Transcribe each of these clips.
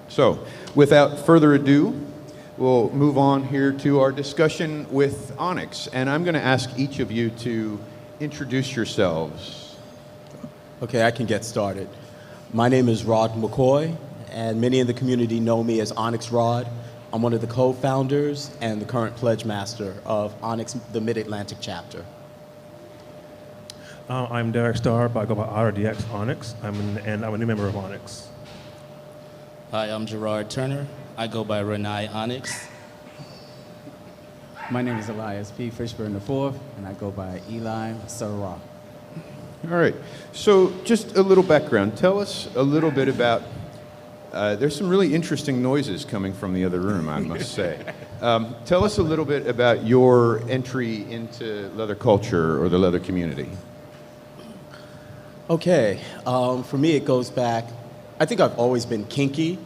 So, without further ado, we'll move on here to our discussion with Onyx. And I'm going to ask each of you to introduce yourselves. Okay, I can get started. My name is Rod McCoy, and many in the community know me as Onyx Rod. I'm one of the co-founders and the current pledge master of Onyx, the Mid-Atlantic chapter. I'm Derek Starr, but I go by RDX Onyx, and I'm a new member of Onyx. Hi, I'm Gerard Turner. I go by Renai Onyx. My name is Elias P. Fishburne IV, and I go by Eli Sarah. All right. So, just a little background. Tell us a little bit about. There's some really interesting noises coming from the other room, I must say. Tell us a little bit about your entry into leather culture or the leather community. Okay, for me it goes back, I think I've always been kinky,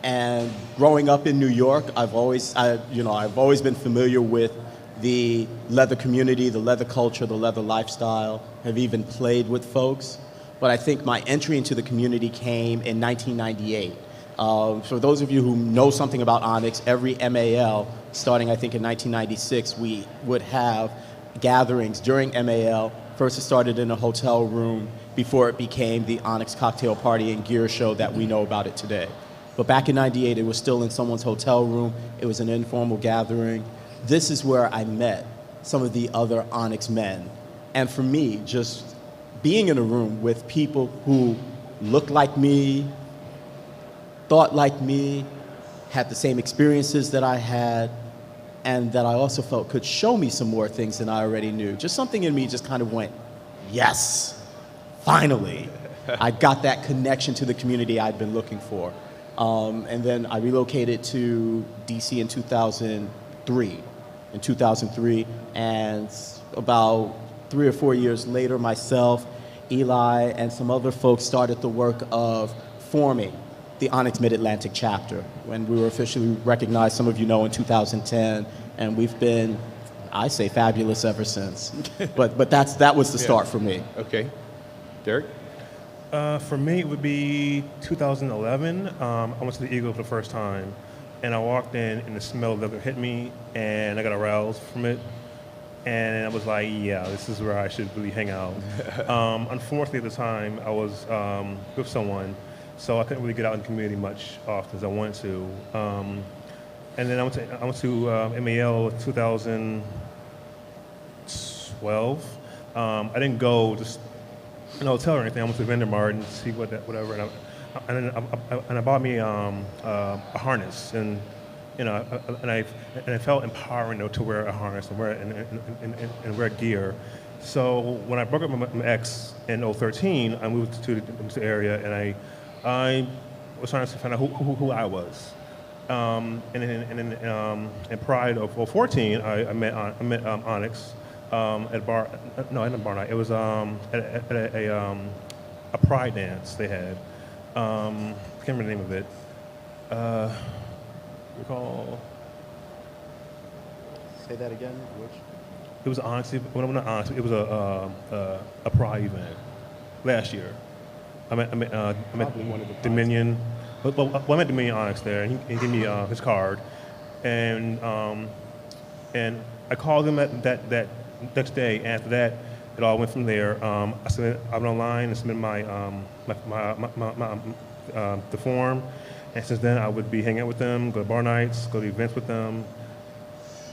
and growing up in New York, I've always been familiar with the leather community, the leather culture, the leather lifestyle, have even played with folks. But I think my entry into the community came in 1998. For those of you who know something about Onyx, every MAL, starting I think in 1996, we would have gatherings during MAL. First it started in a hotel room before it became the Onyx Cocktail Party and Gear Show that we know about it today. But back in 98, it was still in someone's hotel room. It was an informal gathering. This is where I met some of the other Onyx men. And for me, just being in a room with people who looked like me, thought like me, had the same experiences that I had, and that I also felt could show me some more things than I already knew. Just something in me just kind of went, yes, finally. I got that connection to the community I'd been looking for. And then I relocated to DC in 2003. And about 3 or 4 years later, myself, Eli, and some other folks started the work of forming the Onyx Mid-Atlantic chapter when we were officially recognized, some of you know, in 2010, and we've been, I say, fabulous ever since. but that was the start for me. Okay. Derek? For me, it would be 2011. I went to the Eagle for the first time, and I walked in, and the smell of leather hit me, and I got aroused from it. And I was like, yeah, this is where I should really hang out. Unfortunately, at the time, I was with someone, so I couldn't really get out in the community much often as I wanted to. And then I went to MAL 2012. I didn't go just in a hotel or anything. I went to the vendor mart and see whatever. And I bought me a harness, and I felt empowering to wear a harness and wear gear. So when I broke up with my ex in 2013, I moved to the area, and I was trying to find out who I was. And in Pride of 2014, I met Onyx at a bar. No, not a bar night. It was at a Pride dance they had. I can't remember the name of it. Recall. Say that again. Which? It was Onyx. Well, not Onyx. It was a Pride event last year. I met one of the Dominion. Well, I met Dominion Onyx there, and he gave me his card, and I called him that next day. After that, it all went from there. I went online and submitted the form, and since then I would be hanging out with them, go to bar nights, go to events with them.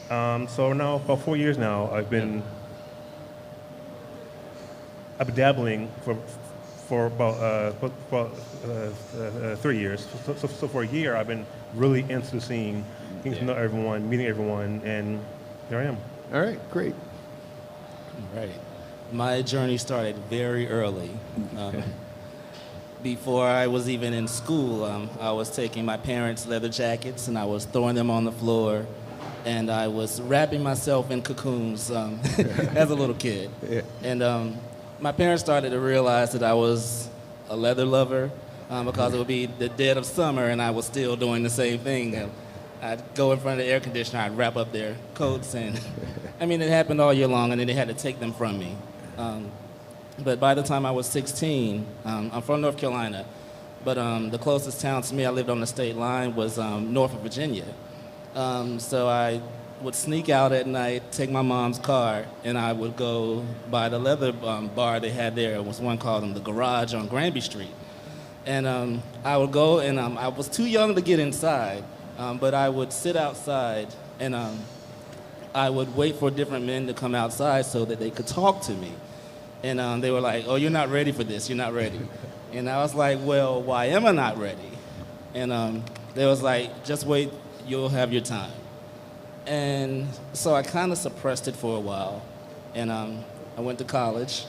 So now, about 4 years now, I've been dabbling for about 3 years. So for a year, I've been really into the scene, getting to know everyone, meeting everyone, and here I am. All right, great. Right. My journey started very early. Before I was even in school, I was taking my parents' leather jackets and I was throwing them on the floor, and I was wrapping myself in cocoons as a little kid. Yeah. And my parents started to realize that I was a leather lover because it would be the dead of summer and I was still doing the same thing. And I'd go in front of the air conditioner, I'd wrap up their coats, and I mean, it happened all year long, and then they had to take them from me. But by the time I was 16, I'm from North Carolina, But the closest town to me, I lived on the state line, was north of Virginia. So I would sneak out at night, take my mom's car, and I would go by the leather bar they had there. It was one called the Garage on Granby Street. And I would go, and I was too young to get inside, but I would sit outside, and I would wait for different men to come outside so that they could talk to me. And they were like, "Oh, you're not ready for this. You're not ready." And I was like, "Well, why am I not ready?" And they was like, "Just wait. You'll have your time." And so I kind of suppressed it for a while. And I went to college.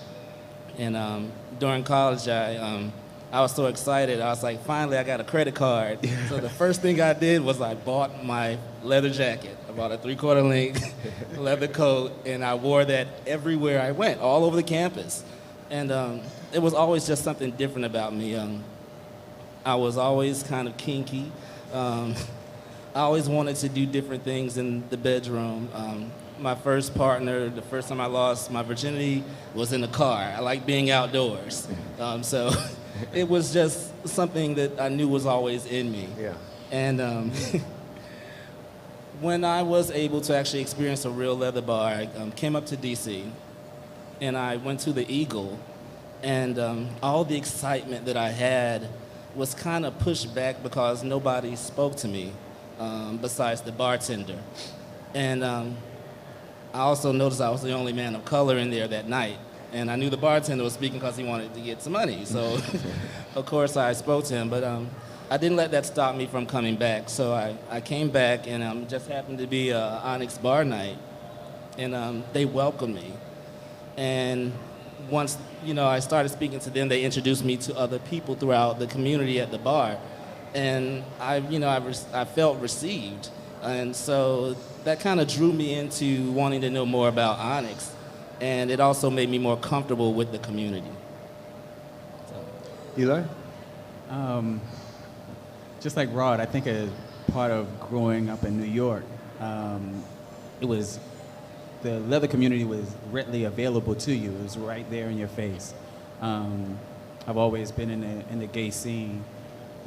And during college, I was so excited. I was like, finally, I got a credit card. So the first thing I did was I bought my leather jacket. I bought a 3/4 length leather coat, and I wore that everywhere I went, all over the campus. And it was always just something different about me. I was always kind of kinky. I always wanted to do different things in the bedroom. My first partner, the first time I lost my virginity, was in the car. I like being outdoors. So it was just something that I knew was always in me. Yeah. And when I was able to actually experience a real leather bar, I came up to DC, and I went to the Eagle, and all the excitement that I had was kind of pushed back because nobody spoke to me besides the bartender. And I also noticed I was the only man of color in there that night. And I knew the bartender was speaking because he wanted to get some money. So, of course, I spoke to him. But I didn't let that stop me from coming back. So I came back, and just happened to be a Onyx bar night. And they welcomed me. And once, I started speaking to them, they introduced me to other people throughout the community at the bar. And I felt received. And so that kind of drew me into wanting to know more about Onyx. And it also made me more comfortable with the community. Eli? Just like Rod, I think a part of growing up in New York, the leather community was readily available to you. It was right there in your face. I've always been in the gay scene,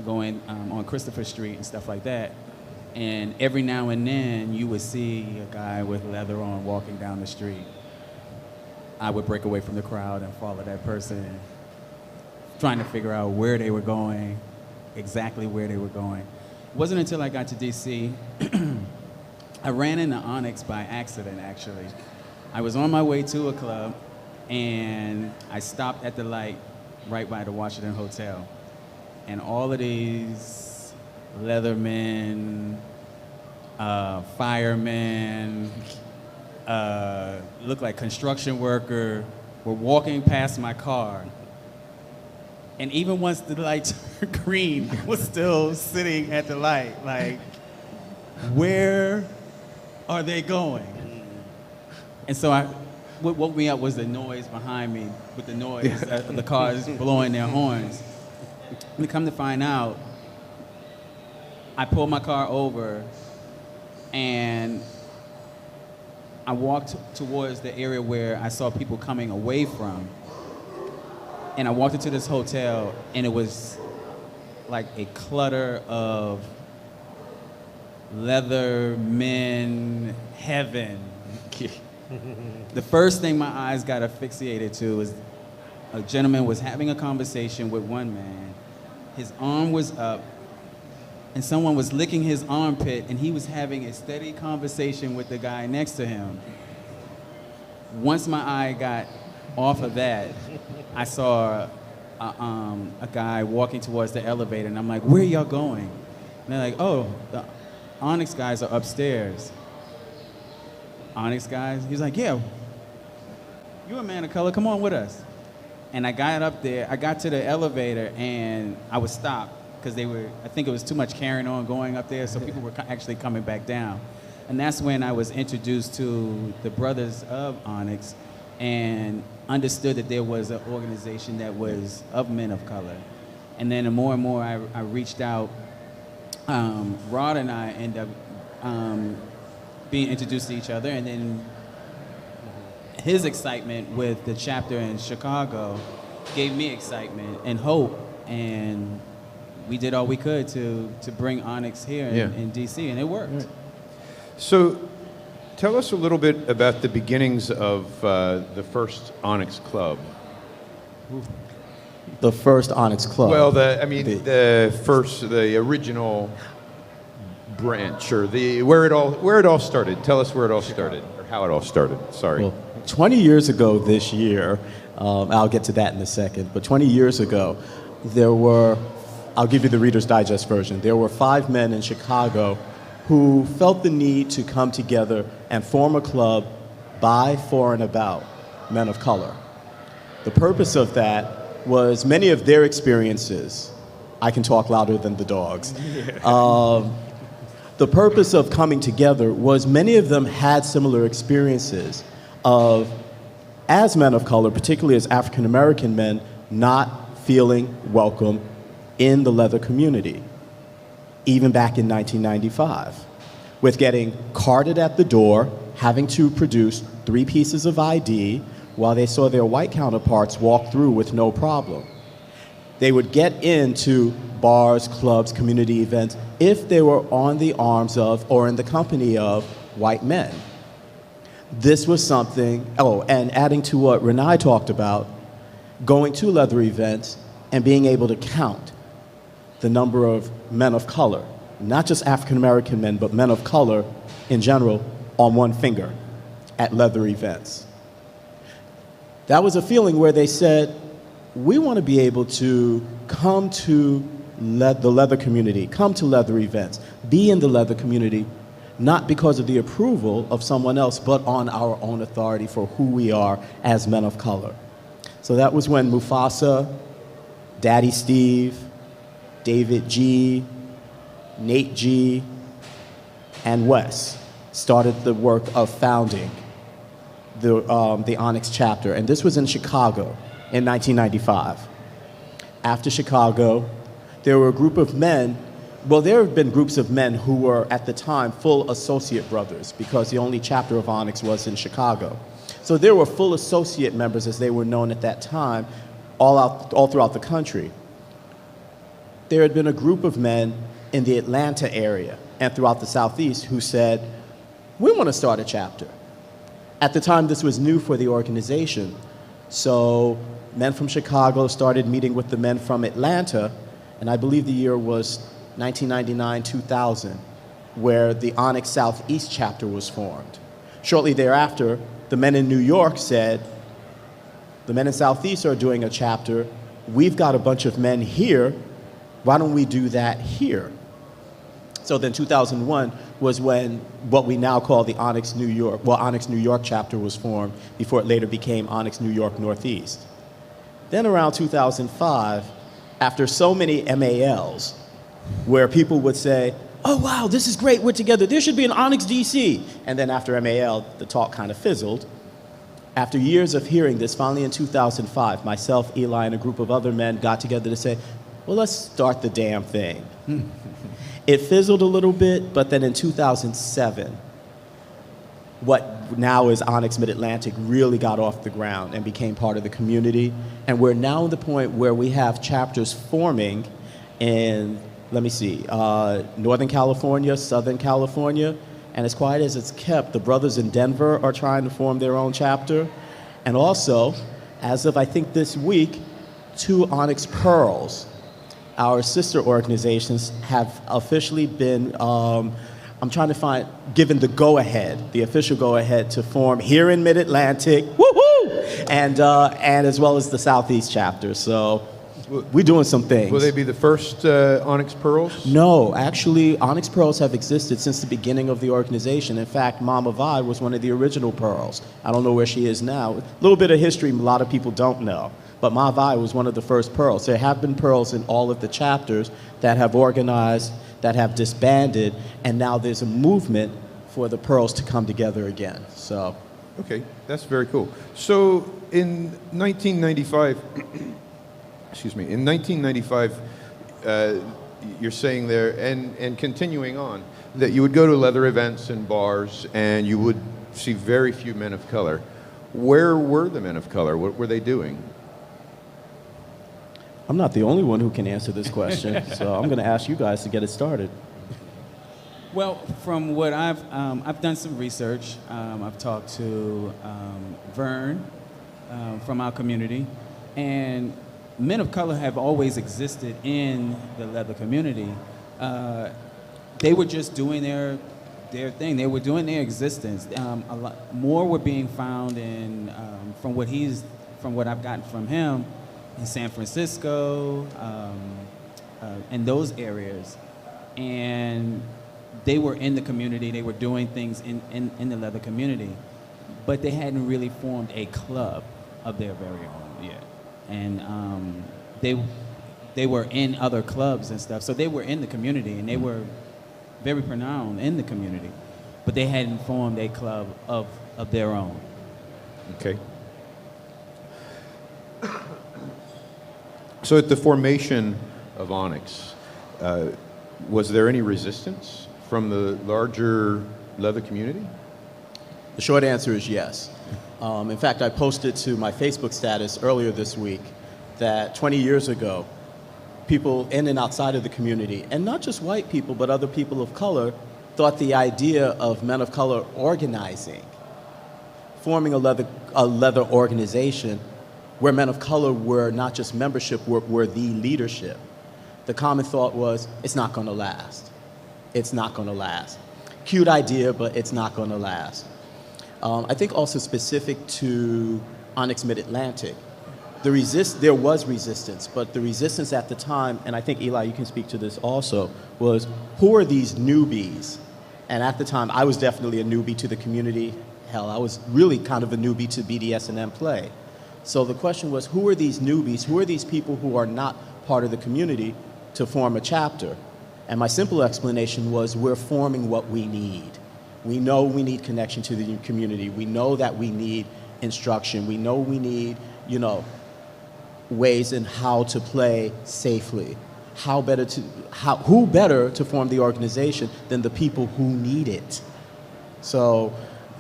going on Christopher Street and stuff like that. And every now and then, you would see a guy with leather on walking down the street. I would break away from the crowd and follow that person, trying to figure out where they were going, exactly where they were going. It wasn't until I got to DC, I ran into Onyx by accident, actually. I was on my way to a club, and I stopped at the light right by the Washington Hotel. And all of these leathermen, firemen, looked like construction worker, were walking past my car. And even once the light turned green, I was still sitting at the light, like, where are they going? And so what woke me up was the noise behind me, with the noise of the cars blowing their horns. And come to find out, I pulled my car over, and I walked towards the area where I saw people coming away from. And I walked into this hotel, and it was like a clutter of leather men heaven. The first thing my eyes got asphyxiated to was a gentleman was having a conversation with one man. His arm was up, and someone was licking his armpit, and he was having a steady conversation with the guy next to him. Once my eye got off of that, I saw a guy walking towards the elevator, and I'm like, where y'all going? And they're like, oh, the Onyx guys are upstairs. Onyx guys? He's like, yeah, you're a man of color, come on with us. And I got up there, I got to the elevator, and I was stopped because I think it was too much carrying on going up there, so people were actually coming back down. And that's when I was introduced to the brothers of Onyx and understood that there was an organization that was of men of color. And then the more and more I reached out, Rod and I ended up being introduced to each other, and then his excitement with the chapter in Chicago gave me excitement and hope, and we did all we could to bring Onyx here Yeah. in DC, and it worked. So tell us a little bit about the beginnings of the first Onyx Club. The first Onyx Club. Well, the original branch, or where it all started. Tell us where it all started, or how it all started. Sorry. Well, 20 years ago this year, I'll get to that in a second, but 20 years ago, I'll give you the Reader's Digest version. There were 5 men in Chicago who felt the need to come together and form a club by, for, and about men of color. The purpose of that was many of their experiences. I can talk louder than the dogs. The purpose of coming together was many of them had similar experiences of, as men of color, particularly as African American men, not feeling welcome in the leather community, even back in 1995, with getting carted at the door, having to produce 3 pieces of ID while they saw their white counterparts walk through with no problem. They would get into bars, clubs, community events if they were on the arms of or in the company of white men. This was something, and adding to what Renai talked about, going to leather events and being able to count the number of men of color, not just African American men, but men of color in general, on one finger at leather events. That was a feeling where they said, we want to be able to come to the leather community, come to leather events, be in the leather community, not because of the approval of someone else, but on our own authority for who we are as men of color. So that was when Mufasa, Daddy Steve, David G, Nate G, and Wes started the work of founding the Onyx chapter. And this was in Chicago in 1995. After Chicago, there were a group of men, well, there have been groups of men who were at the time full associate brothers because the only chapter of Onyx was in Chicago. So there were full associate members, as they were known at that time, all throughout the country. There had been a group of men in the Atlanta area and throughout the Southeast who said, we want to start a chapter. At the time, this was new for the organization. So men from Chicago started meeting with the men from Atlanta, and I believe the year was 1999, 2000, where the Onyx Southeast chapter was formed. Shortly thereafter, the men in New York said, the men in Southeast are doing a chapter. We've got a bunch of men here. Why don't we do that here? So then 2001 was when what we now call the Onyx New York, Onyx New York chapter was formed before it later became Onyx New York Northeast. Then around 2005, after so many MALs, where people would say, oh wow, this is great, we're together, there should be an Onyx DC. And then after MAL, the talk kind of fizzled. After years of hearing this, finally in 2005, myself, Eli, and a group of other men got together to say, well, let's start the damn thing. It fizzled a little bit, but then in 2007, what now is Onyx Mid-Atlantic really got off the ground and became part of the community. And we're now at the point where we have chapters forming in, Northern California, Southern California, and as quiet as it's kept, the brothers in Denver are trying to form their own chapter. And also, as of I think this week, 2 Onyx Pearls, our sister organizations, have officially been, given the go-ahead, the official go-ahead to form here in Mid-Atlantic, woohoo! And as well as the Southeast chapter. So we're doing some things. Will they be the first Onyx Pearls? No, actually, Onyx Pearls have existed since the beginning of the organization. In fact, Mama Vi was one of the original Pearls. I don't know where she is now. A little bit of history a lot of people don't know. But Ma Vi was one of the first Pearls. There have been Pearls in all of the chapters that have organized, that have disbanded, and now there's a movement for the Pearls to come together again. So, okay, that's very cool. So in 1995, in 1995, you're saying there, and continuing on, that you would go to leather events and bars, and you would see very few men of color. Where were the men of color? What were they doing? I'm not the only one who can answer this question, so I'm going to ask you guys to get it started. Well, from what I've done some research. I've talked to Vern from our community, and men of color have always existed in the leather community. They were just doing their thing. They were doing their existence. A lot more were being found in from what I've gotten from him in San Francisco and those areas, and they were in the community. They were doing things in the leather community, but they hadn't really formed a club of their very own yet. And they were in other clubs and stuff, so they were in the community and they were very pronounced in the community, but they hadn't formed a club of their own. Okay. So at the formation of Onyx, was there any resistance from the larger leather community? The short answer is yes. In fact, I posted to my Facebook status earlier this week that 20 years ago, people in and outside of the community, and not just white people, but other people of color, thought the idea of men of color organizing, forming a leather organization where men of color were not just membership, were the leadership. The common thought was, it's not going to last. It's not going to last. Cute idea, but it's not going to last. I think also specific to Onyx Mid-Atlantic, there was resistance, but the resistance at the time, and I think, Eli, you can speak to this also, was who are these newbies? And at the time, I was definitely a newbie to the community. Hell, I was really kind of a newbie to BDS&M play. So the question was, who are these newbies? Who are these people who are not part of the community to form a chapter? And my simple explanation was, we're forming what we need. We know we need connection to the community. We know that we need instruction. We know we need, ways in how to play safely. Who better to form the organization than the people who need it? So,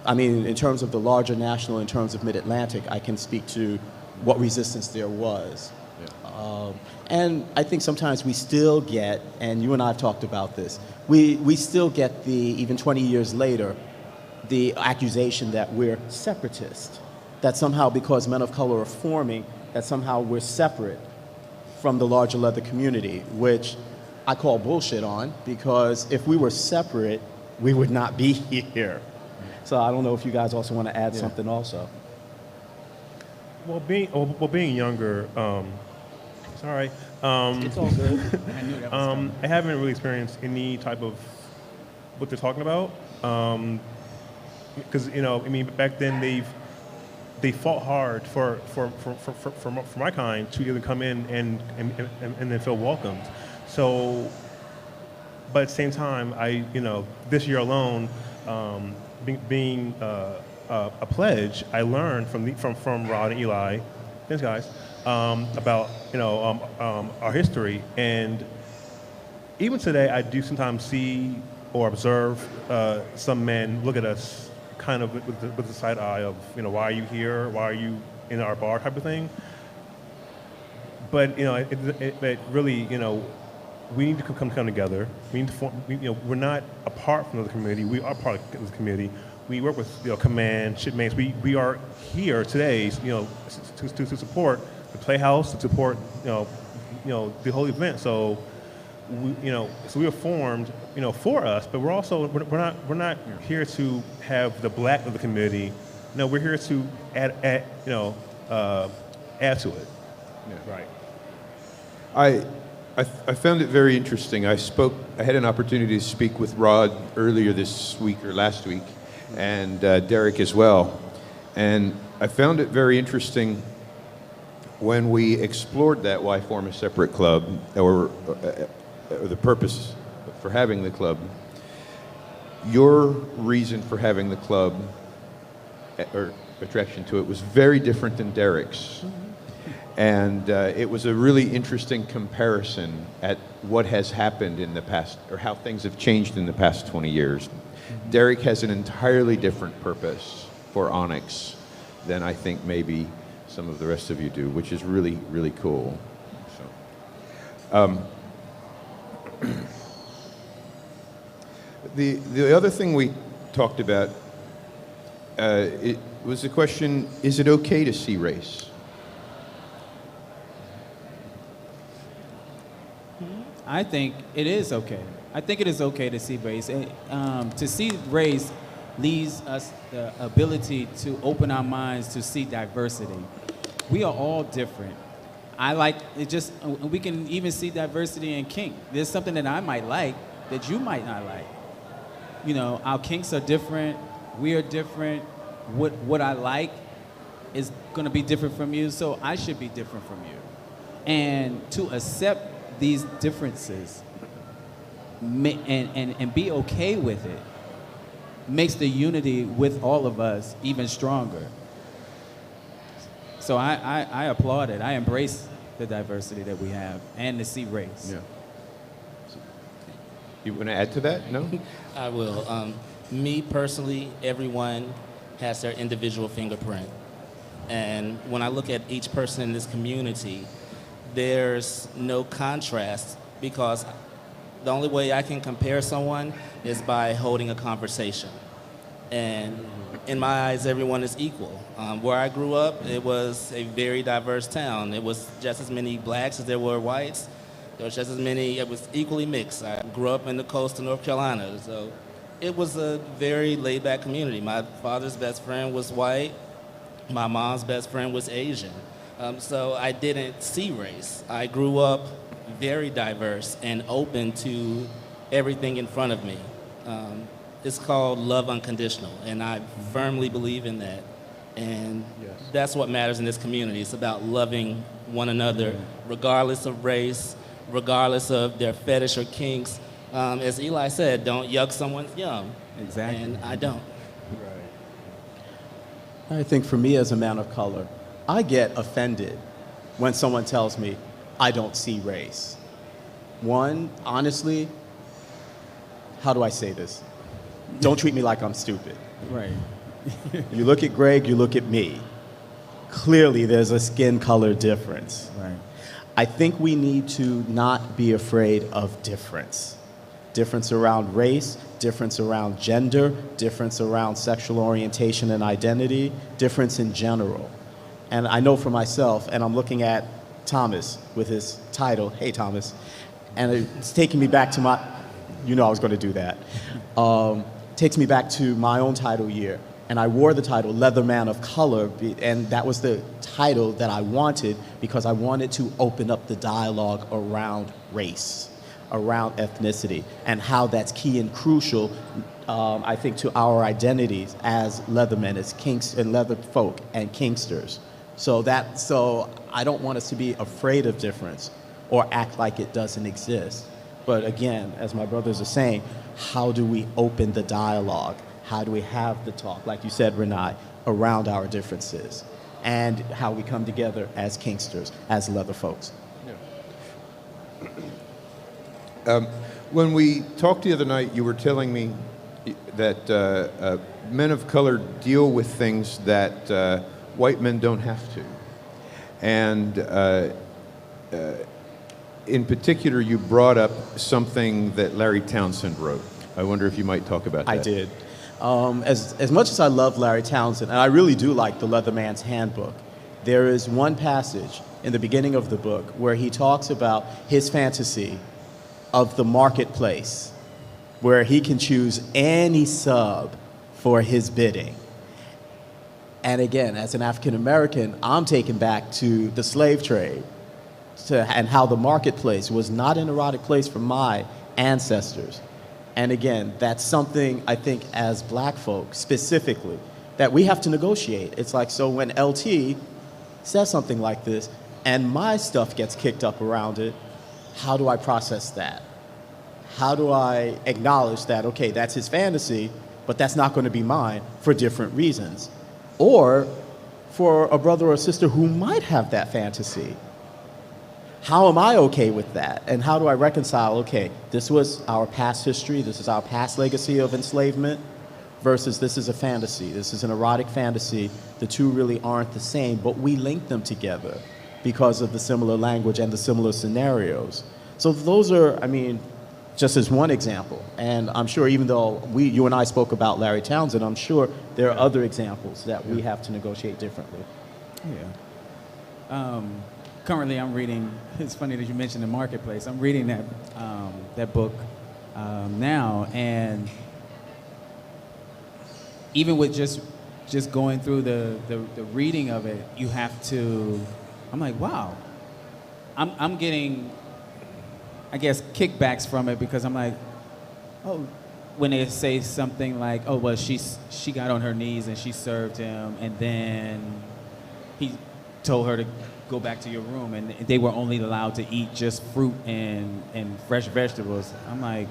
I mean, in terms of the larger national, in terms of Mid-Atlantic, I can speak to what resistance there was. Yeah. And I think sometimes we still get, and you and I have talked about this, we still get even 20 years later, the accusation that we're separatist, that somehow because men of color are forming, that somehow we're separate from the larger leather community, which I call bullshit on, because if we were separate, we would not be here. So I don't know if you guys also want to add something also. Well, being younger, sorry. It's all good. I haven't really experienced any type of what they're talking about. Because back then they fought hard for my kind to either come in and then feel welcomed. So, but at the same time, this year alone, being a pledge, I learned from Rod and Eli, these guys, about our history, and even today I do sometimes see or observe some men look at us kind of with the side eye of why are you here? Why are you in our bar type of thing? But it really we need to come together. We need to form. We're not apart from the community. We are part of the community. We work with command, shipmates. We are here today, to support the Playhouse, to support the whole event. So so we were formed for us, but we're not here to have the black of the community. No, we're here to add to it. Yeah. Right. I found it very interesting. I had an opportunity to speak with Rod earlier this week or last week, and Derek as well. And I found it very interesting when we explored that why form a separate club, or the purpose for having the club. Your reason for having the club, or attraction to it, was very different than Derek's. And it was a really interesting comparison at what has happened in the past, or how things have changed in the past 20 years. Derek has an entirely different purpose for Onyx than I think maybe some of the rest of you do, which is really, really cool. So. The other thing we talked about it was the question: is it okay to see race? I think it is okay. I think it is okay to see race. To see race leaves us the ability to open our minds to see diversity. We are all different. I like it just, we can even see diversity in kink. There's something that I might like that you might not like. You know, our kinks are different. We are different. What I like is going to be different from you, so I should be different from you. And to accept these differences and be okay with it makes the unity with all of us even stronger. So I applaud it. I embrace the diversity that we have and to see race. Yeah. You want to add to that? No? I will. Me personally, everyone has their individual fingerprint. And when I look at each person in this community, there's no contrast, because the only way I can compare someone is by holding a conversation. And in my eyes, everyone is equal. Where I grew up, it was a very diverse town. It was just as many blacks as there were whites. There was just as many, it was equally mixed. I grew up in the coast of North Carolina, so it was a very laid-back community. My father's best friend was white. My mom's best friend was Asian. So I didn't see race. I grew up very diverse and open to everything in front of me. It's called love unconditional, and I firmly believe in that. And that's what matters in this community. It's about loving one another, regardless of race, regardless of their fetish or kinks. As Eli said, don't yuck someone's yum. Exactly. And I don't. I think for me as a man of color, I get offended when someone tells me I don't see race. One, honestly, how do I say this? Don't treat me like I'm stupid. Right. You look at Greg, you look at me. Clearly there's a skin color difference. Right. I think we need to not be afraid of difference. Difference around race, difference around gender, difference around sexual orientation and identity, difference in general. And I know for myself, and I'm looking at Thomas with his title, hey Thomas, and it's taking me back to my, you know I was going to do that, takes me back to my own title year. And I wore the title Leather Man of Color, and that was the title that I wanted because I wanted to open up the dialogue around race, around ethnicity, and how that's key and crucial, I think, to our identities as leathermen, as kinks and leather folk and kinksters. So I don't want us to be afraid of difference or act like it doesn't exist. But again, as my brothers are saying, how do we open the dialogue? How do we have the talk, like you said, Renai, around our differences and how we come together as kinksters, as leather folks? When we talked the other night, you were telling me that men of color deal with things that white men don't have to. And in particular, you brought up something that Larry Townsend wrote. I wonder if you might talk about that. I did. As much as I love Larry Townsend, and I really do like the Leatherman's Handbook, there is one passage in the beginning of the book where he talks about his fantasy of the marketplace, where he can choose any sub for his bidding. And again, as an African American, I'm taken back to the slave trade and how the marketplace was not an erotic place for my ancestors. And again, that's something I think as black folk specifically that we have to negotiate. It's like, so when LT says something like this and my stuff gets kicked up around it, how do I process that? How do I acknowledge that, okay, that's his fantasy, but that's not going to be mine for different reasons? Or for a brother or sister who might have that fantasy, how am I okay with that? And how do I reconcile, okay, this was our past history, this is our past legacy of enslavement, versus this is a fantasy, this is an erotic fantasy. The two really aren't the same, but we link them together because of the similar language and the similar scenarios. So those are, I mean, just as one example. And I'm sure even though you and I spoke about Larry Townsend, I'm sure there are other examples that we have to negotiate differently. Yeah. Currently, I'm reading. It's funny that you mentioned the marketplace. I'm reading that book now, and even with just going through the reading of it, you have to. I'm like, wow. I'm getting, I guess, kickbacks from it because I'm like, oh, when they say something like, oh, well, she got on her knees and she served him, and then he told her to go back to your room, and they were only allowed to eat just fruit and fresh vegetables. I'm like,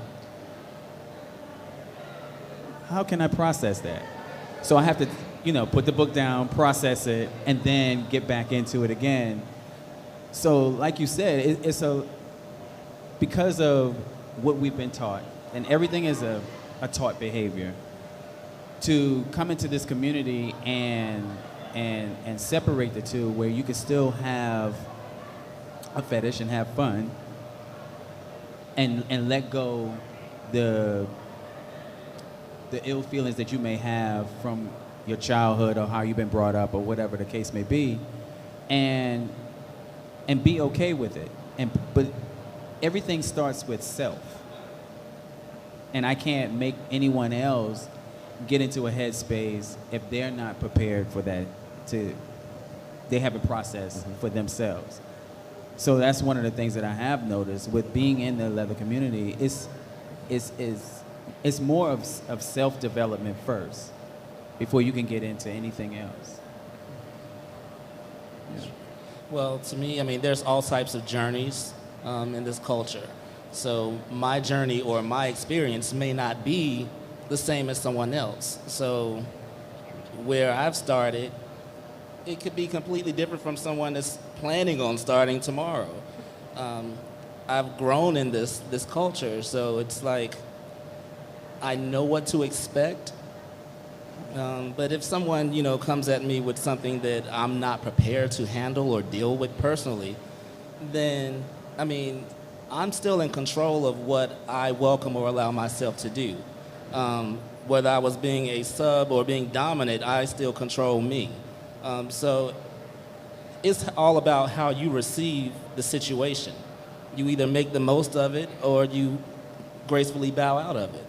how can I process that? So I have to, put the book down, process it, and then get back into it again. So like you said, because of what we've been taught, and everything is a taught behavior, to come into this community and separate the two, where you can still have a fetish and have fun and let go the ill feelings that you may have from your childhood or how you've been brought up or whatever the case may be, and be okay with it. But everything starts with self. And I can't make anyone else get into a headspace if they're not prepared for that. They haven't processed for themselves. So that's one of the things that I have noticed with being in the leather community. It's more of self-development first before you can get into anything else. Yeah. Well, to me, I mean, there's all types of journeys in this culture. So my journey or my experience may not be the same as someone else. So where I've started, it could be completely different from someone that's planning on starting tomorrow. I've grown in this culture, so it's like I know what to expect. But if someone, comes at me with something that I'm not prepared to handle or deal with personally, then, I mean, I'm still in control of what I welcome or allow myself to do. Whether I was being a sub or being dominant, I still control me. So it's all about how you receive the situation. You either make the most of it or you gracefully bow out of it.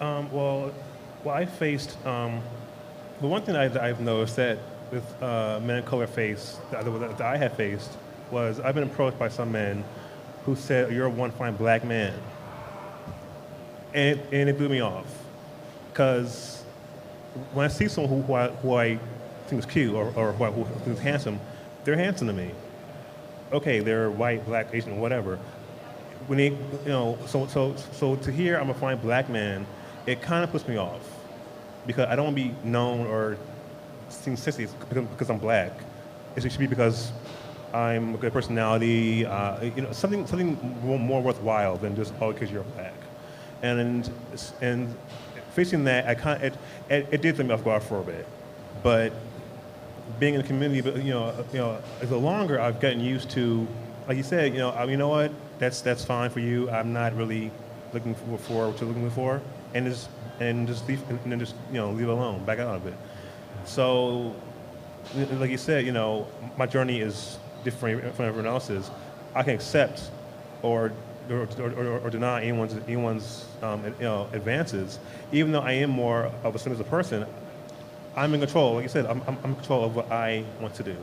Well, I faced, the one thing I've noticed that with men of color that I have faced was I've been approached by some men who said, "You're one fine black man." And it blew me off. Because when I see someone who I think is cute or who I think is handsome, they're handsome to me. Okay, they're white, black, Asian, whatever. When they, so to hear I'm a fine black man, it kind of puts me off because I don't want to be known or seen sissy because I'm black. It should be because I'm a good personality, something more worthwhile than just because you're black. And facing that, it did throw me off guard for a bit, but being in the community, the longer I've gotten used to, like you said, you know what, that's fine for you. I'm not really looking for what you're looking for, and just leave it alone, back out of it. So, like you said, my journey is different from everyone else's. I can accept or deny anyone's advances, even though I am more of a submissive person. I'm in control. Like you said, I'm in control of what I want to do.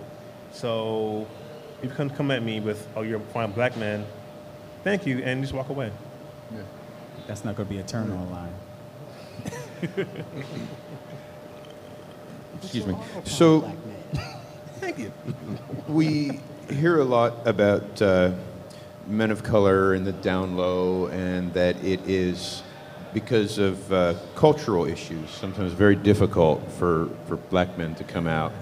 So you can come at me with, "Oh, you're a fine black man. Thank you," and just walk away. Yeah. That's not going to be a turn on line. Excuse me. So, Thank you. we hear a lot about men of color and the down low, and that it is because of cultural issues, sometimes very difficult for black men to come out.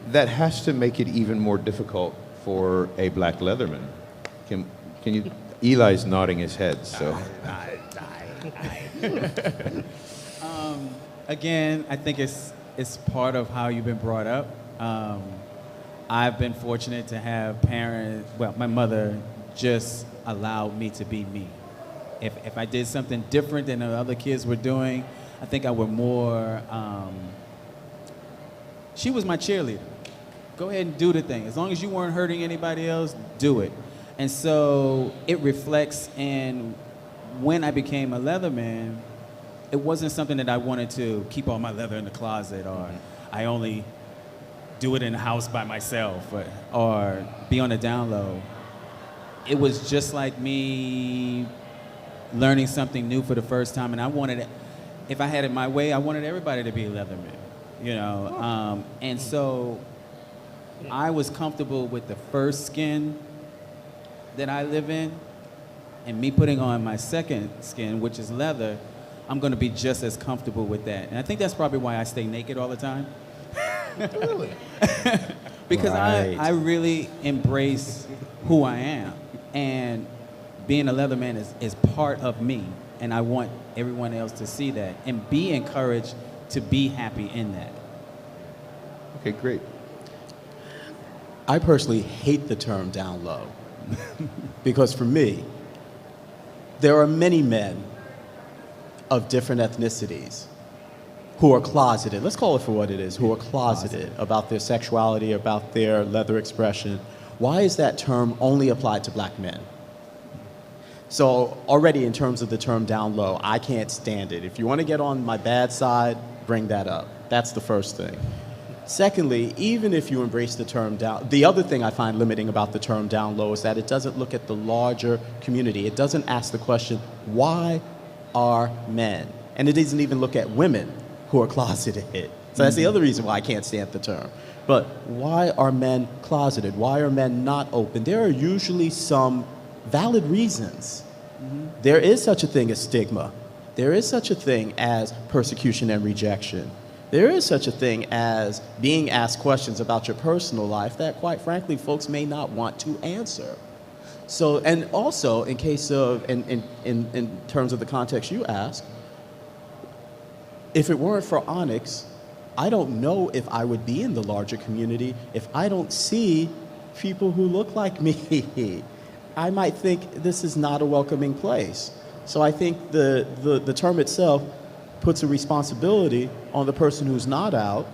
That has to make it even more difficult for a black leatherman. Can you? Eli's nodding his head, so. Again, I think it's part of how you've been brought up. I've been fortunate to have parents, well, my mother just allowed me to be me. If I did something different than the other kids were doing, I think I would more, she was my cheerleader. Go ahead and do the thing. As long as you weren't hurting anybody else, do it. And so it reflects in when I became a Leatherman, it wasn't something that I wanted to keep all my leather in the closet, or I only do it in the house by myself, or be on the down low. It was just like me learning something new for the first time, and I wanted it, if I had it my way, I wanted everybody to be a Leatherman, you know? And so I was comfortable with the first skin that I live in, and me putting on my second skin, which is leather, I'm gonna be just as comfortable with that. And I think that's probably why I stay naked all the time. Really? Because Right. I really embrace who I am. And being a Leatherman is part of me. And I want everyone else to see that and be encouraged to be happy in that. Okay, great. I personally hate the term down low because for me, there are many men of different ethnicities who are closeted. Let's call it for what it is, who are closeted about their sexuality, about their leather expression. Why is that term only applied to black men? So already in terms of the term down low, I can't stand it. If you want to get on my bad side, bring that up. That's the first thing. Secondly, even if you embrace the term down, the other thing I find limiting about the term down low is that it doesn't look at the larger community. It doesn't ask the question, why are men? And it doesn't even look at women who are closeted. So that's the other reason why I can't stand the term. But why are men closeted? Why are men not open? There are usually some valid reasons. There is such a thing as stigma. There is such a thing as persecution and rejection. There is such a thing as being asked questions about your personal life that, quite frankly, folks may not want to answer. So, and also, in case of, in terms of the context you asked, if it weren't for Onyx, I don't know if I would be in the larger community if I don't see people who look like me. I might think this is not a welcoming place. So I think the term itself puts a responsibility on the person who's not out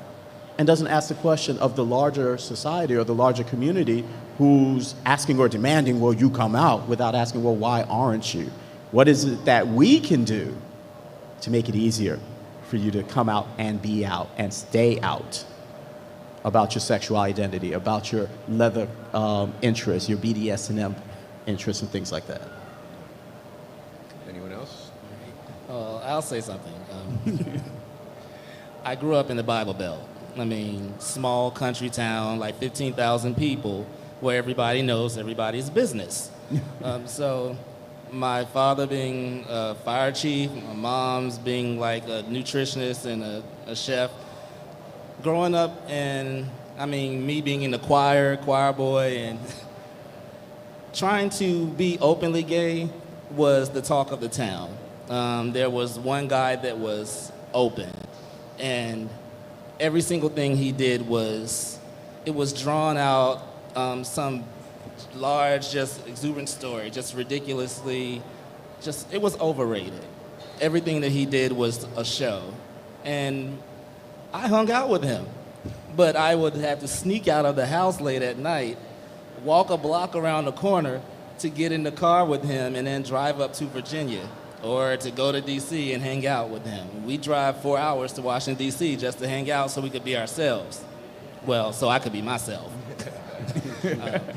and doesn't ask the question of the larger society or the larger community who's asking or demanding, well, you come out, without asking, well, why aren't you? What is it that we can do to make it easier for you to come out and be out and stay out about your sexual identity, about your leather interests, your BDSM interests and things like that? Anyone else? I'll say something. I grew up in the Bible Belt. I mean, small country town, like 15,000 people, where everybody knows everybody's business. So my father being a fire chief, my mom's being like a nutritionist and a chef. Growing up, and I mean, me being in the choir boy, and trying to be openly gay was the talk of the town. There was one guy that was open, and every single thing he did was drawn out, some large, just exuberant story, just ridiculously, it was overrated. Everything that he did was a show. And I hung out with him, but I would have to sneak out of the house late at night, walk a block around the corner to get in the car with him, and then drive up to Virginia or to go to D.C. and hang out with him. We drive 4 hours to Washington, D.C. just to hang out so we could be ourselves. Well, so I could be myself.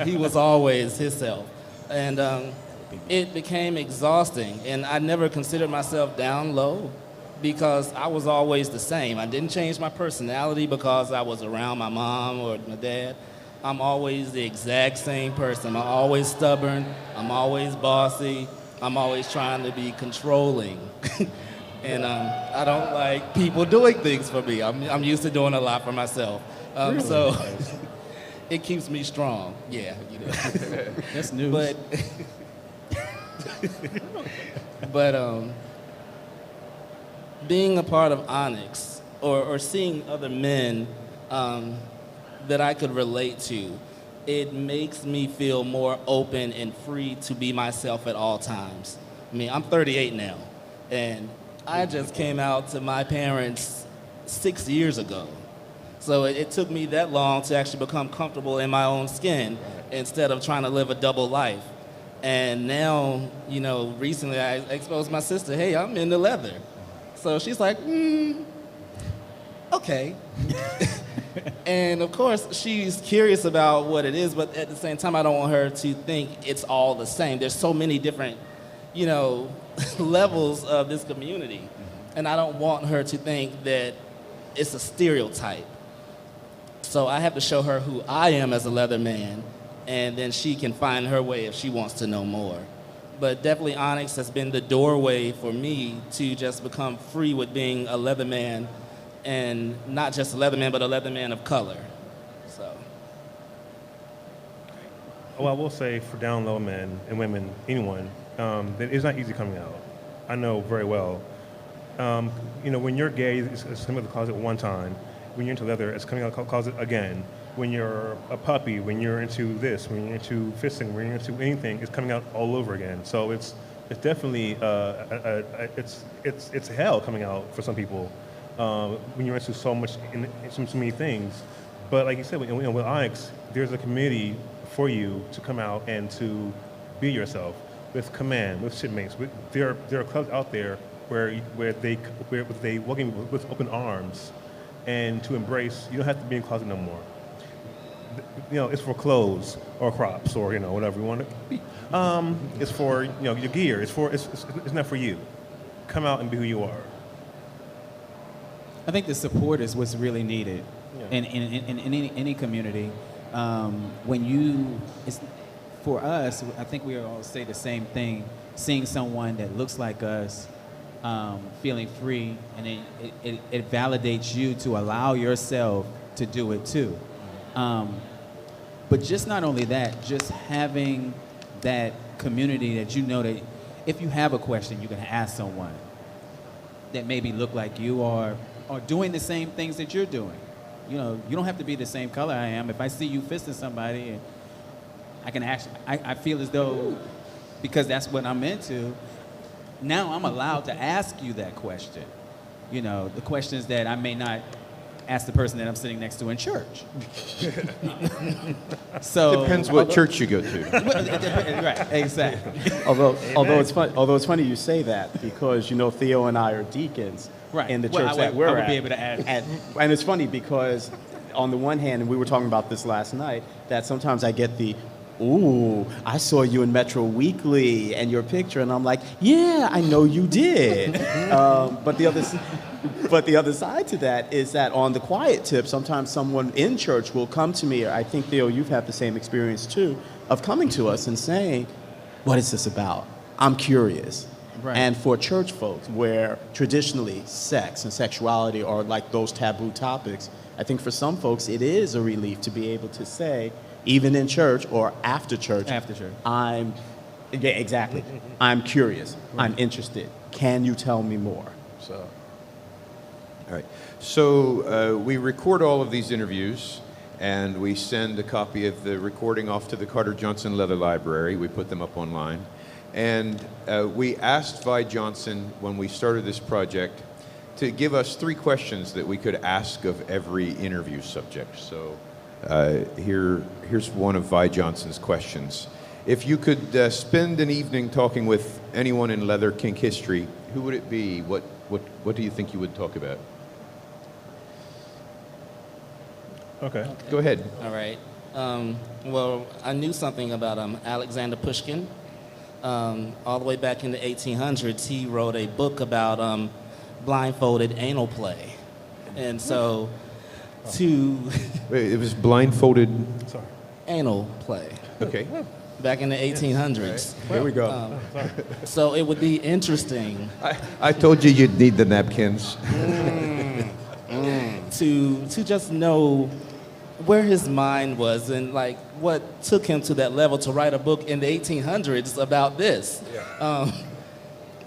He was always himself. And it became exhausting, and I never considered myself down low because I was always the same. I didn't change my personality because I was around my mom or my dad. I'm always the exact same person. I'm always stubborn. I'm always bossy. I'm always trying to be controlling. And I don't like people doing things for me. I'm used to doing a lot for myself. So it keeps me strong. Yeah, you know. That's news. But being a part of Onyx or seeing other men that I could relate to. It makes me feel more open and free to be myself at all times. I mean, I'm 38 now, and I just came out to my parents 6 years ago. So it took me that long to actually become comfortable in my own skin instead of trying to live a double life. And now, you know, recently I exposed my sister, hey, I'm into leather. So she's like, okay. And of course, she's curious about what it is, but at the same time, I don't want her to think it's all the same. There's so many different, you know, levels of this community. And I don't want her to think that it's a stereotype. So I have to show her who I am as a leather man, and then she can find her way if she wants to know more. But definitely Onyx has been the doorway for me to just become free with being a leather man, and not just a leather man, but a leather man of color. So. Well, I will say for down low men and women, anyone, that it's not easy coming out. I know very well. You know, when you're gay, it's coming out of the closet one time. When you're into leather, it's coming out of the closet again. When you're a puppy, when you're into this, when you're into fisting, when you're into anything, it's coming out all over again. So it's definitely it's hell coming out for some people when you're into so many things. But like you said, with Onyx, there's a community for you to come out and to be yourself with Command, with Shipmates. There are clubs out there where they welcome you with open arms. And to embrace, you don't have to be in the closet no more. You know, it's for clothes or crops or, you know, whatever you want to be. It's for, you know, your gear. It's not for you. Come out and be who you are. I think the support is what's really needed in any community. For us, I think we all say the same thing. Seeing someone that looks like us, feeling free, and it validates you to allow yourself to do it too. But just not only that, just having that community that you know that if you have a question, you can ask someone that maybe look like you or doing the same things that you're doing. You know, you don't have to be the same color I am. If I see you fisting somebody, and I can actually, I feel as though, because that's what I'm into, now I'm allowed to ask you that question. You know, the questions that I may not ask the person that I'm sitting next to in church. So Depends what church you go to. Right, exactly. Although it's funny you say that, because you know Theo and I are deacons in the church that we're at. I would be able to add. And it's funny because on the one hand, and we were talking about this last night, that sometimes I get the, ooh, I saw you in Metro Weekly and your picture, and I'm like, yeah, I know you did. But the other side to that is that on the quiet tip, sometimes someone in church will come to me, or I think, Theo, you've had the same experience too, of coming to us and saying, what is this about? I'm curious. Right. And for church folks, where traditionally sex and sexuality are like those taboo topics, I think for some folks it is a relief to be able to say, even in church or after church, I'm curious. Right. I'm interested. Can you tell me more? So, all right. So we record all of these interviews, and we send a copy of the recording off to the Carter Johnson Leather Library. We put them up online. And we asked Vi Johnson, when we started this project, to give us 3 questions that we could ask of every interview subject. So here's one of Vi Johnson's questions. If you could spend an evening talking with anyone in leather kink history, who would it be? What do you think you would talk about? Okay. Go ahead. All right. Well, I knew something about Alexander Pushkin. All the way back in the 1800s, he wrote a book about blindfolded anal play. And so Wait, it was blindfolded anal play. Okay. Back in the 1800s. Right. Here we go. So it would be interesting. I told you you'd need the napkins. To just know where his mind was and like what took him to that level to write a book in the 1800s about this. Yeah.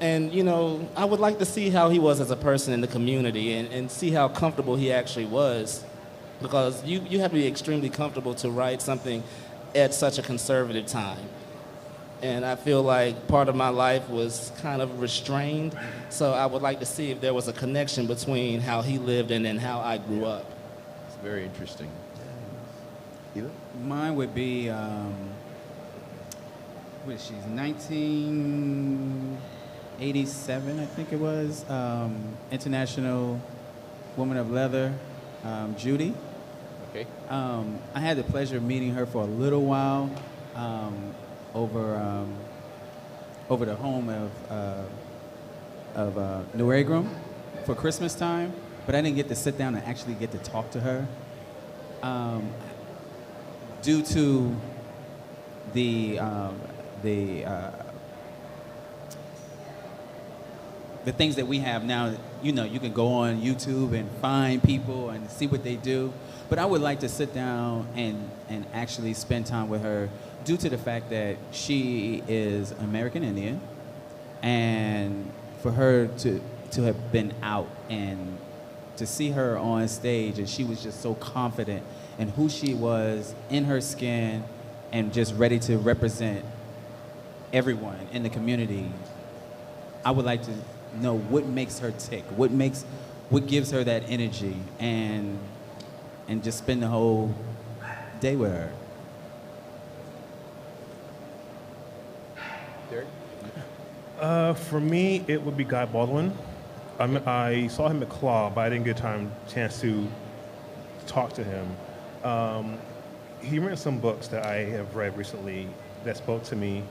And you know, I would like to see how he was as a person in the community and see how comfortable he actually was because you have to be extremely comfortable to write something at such a conservative time. And I feel like part of my life was kind of restrained, so I would like to see if there was a connection between how he lived and then how I grew up. It's very interesting. Hila? Mine would be, what is she? 1987, I think it was. International Woman of Leather, Judy. Okay. I had the pleasure of meeting her for a little while over the home of New Agram for Christmas time, but I didn't get to sit down and actually get to talk to her. Due to the things that we have now, you know, you can go on YouTube and find people and see what they do. But I would like to sit down and actually spend time with her due to the fact that she is American Indian, and for her to have been out and to see her on stage, and she was just so confident in who she was, in her skin, and just ready to represent everyone in the community. I would like to know what makes her tick, what gives her that energy, and just spend the whole day with her. Derek? For me, it would be Guy Baldwin. I saw him at Claw, but I didn't get a chance to talk to him. He wrote some books that I have read recently that spoke to me.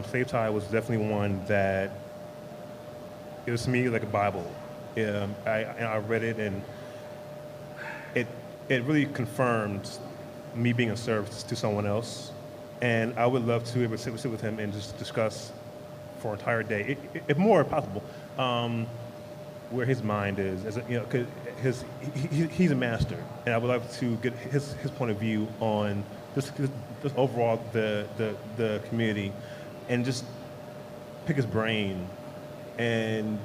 Slave Tie was definitely one that, it was to me like a Bible. I read it, and it really confirmed me being a service to someone else. And I would love to be able to sit with him and just discuss for an entire day, if more possible, where his mind is. As a, you know, 'cause he's a master, and I would love to get his point of view on just overall the community, and just pick his brain and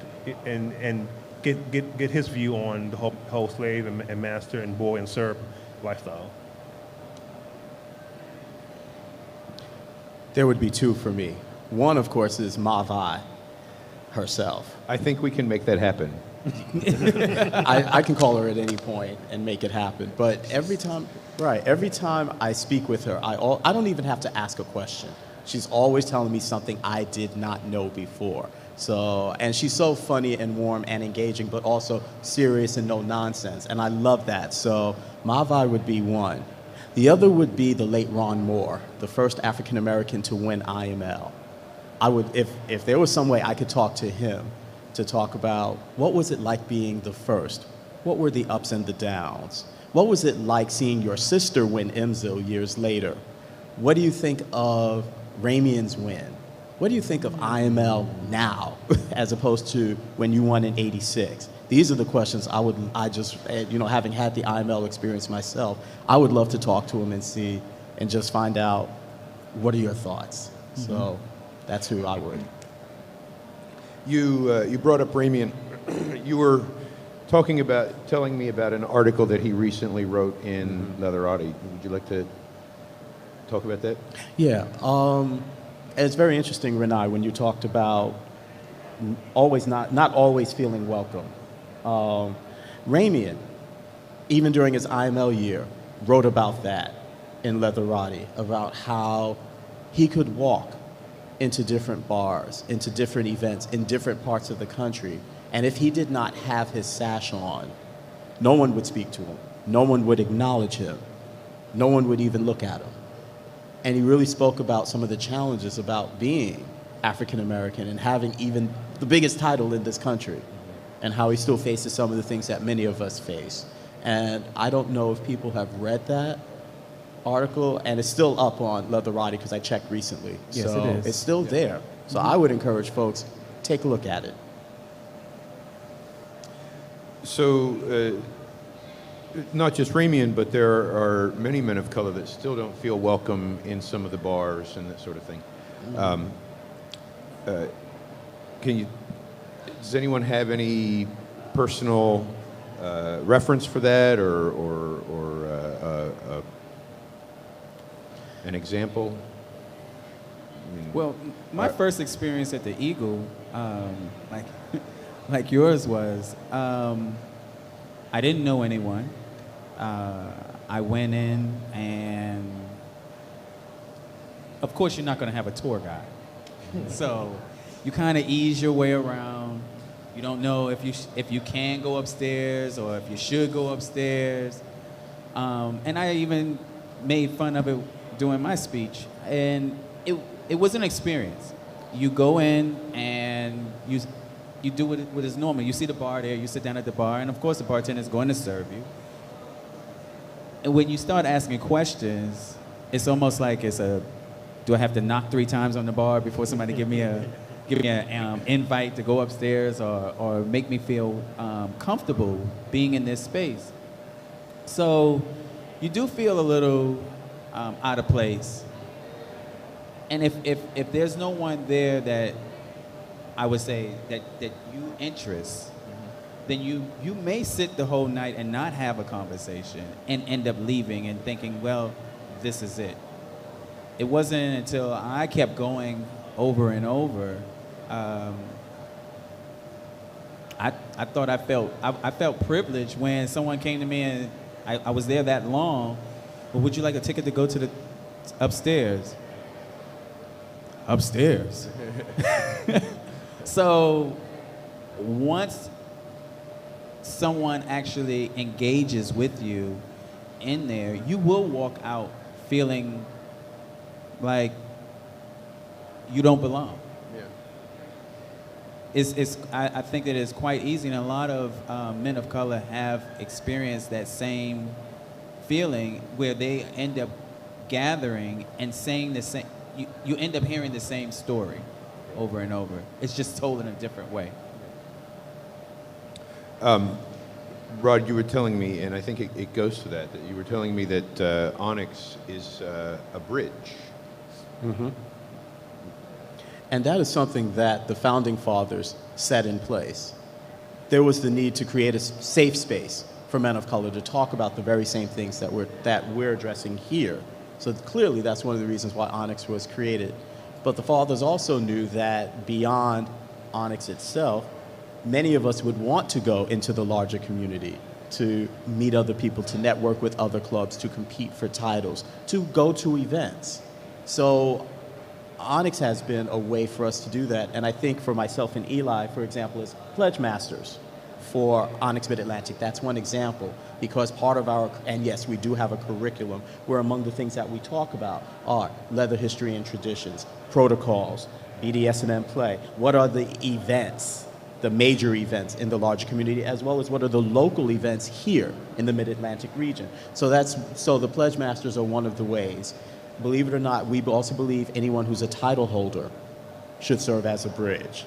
get his view on the whole slave and master and boy and serf lifestyle. There would be two for me. One, of course, is Mavai herself. I think we can make that happen. I can call her at any point and make it happen. But every time I speak with her, I don't even have to ask a question. She's always telling me something I did not know before. So, and she's so funny and warm and engaging, but also serious and no nonsense. And I love that. So Mavai would be one. The other would be the late Ron Moore, the first African American to win IML. I would, if there was some way I could talk to him to talk about what was it like being the first? What were the ups and the downs? What was it like seeing your sister win IMZO years later? What do you think of Ramian's win? What do you think of IML now as opposed to when you won in '86? These are the questions having had the IML experience myself, I would love to talk to him and see and just find out what are your thoughts. Mm-hmm. So that's who I would. You brought up Ramian. You were telling me about an article that he recently wrote in Leatherati. Would you like to talk about that? Yeah. It's very interesting, Renai, when you talked about not always feeling welcome. Ramian, even during his IML year, wrote about that in Leatherati, about how he could walk into different bars, into different events in different parts of the country, and if he did not have his sash on, no one would speak to him. No one would acknowledge him. No one would even look at him. And he really spoke about some of the challenges about being African American and having even the biggest title in this country, and how he still faces some of the things that many of us face. And I don't know if people have read that article, and it's still up on Leatherati because I checked recently. Yes, so it is. It's still there. So I would encourage folks, take a look at it. So, not just Ramian, but there are many men of color that still don't feel welcome in some of the bars and that sort of thing. Does anyone have any personal reference for that, or an example? Well, my first experience at the Eagle, like like yours was, I didn't know anyone. I went in, and of course, you're not going to have a tour guide. So you kind of ease your way around. You don't know if you can go upstairs or if you should go upstairs. And I even made fun of it during my speech. And it was an experience. You go in and you do what is normal. You see the bar there, you sit down at the bar, and of course the bartender is going to serve you. And when you start asking questions, it's almost like do I have to knock 3 times on the bar before somebody give me an invite to go upstairs or make me feel comfortable being in this space? So you do feel a little out of place. And if there's no one there that I would say that you interest, then you may sit the whole night and not have a conversation and end up leaving and thinking, well, this is it. It wasn't until I kept going over and over, I thought I felt privileged when someone came to me and I was there that long. Well, would you like a ticket to go to the upstairs? Upstairs. So once someone actually engages with you in there, you will walk out feeling like you don't belong. Yeah. I think that it's quite easy, and a lot of men of color have experienced that same feeling where they end up gathering and saying the same. You end up hearing the same story over and over. It's just told in a different way. Rod, you were telling me, and I think it goes to that you were telling me that Onyx is a bridge. Mm-hmm. And that is something that the founding fathers set in place. There was the need to create a safe space for men of color to talk about the very same things that we're addressing here. So clearly that's one of the reasons why Onyx was created. But the fathers also knew that beyond Onyx itself, many of us would want to go into the larger community, to meet other people, to network with other clubs, to compete for titles, to go to events. So Onyx has been a way for us to do that. And I think for myself and Eli, for example, as pledge masters for Onyx Mid-Atlantic, that's one example, because part of our, and yes, we do have a curriculum where among the things that we talk about are leather history and traditions, protocols, BDS&M play. What are the events, the major events in the larger community, as well as what are the local events here in the Mid-Atlantic region? So the pledge masters are one of the ways. Believe it or not, we also believe anyone who's a title holder should serve as a bridge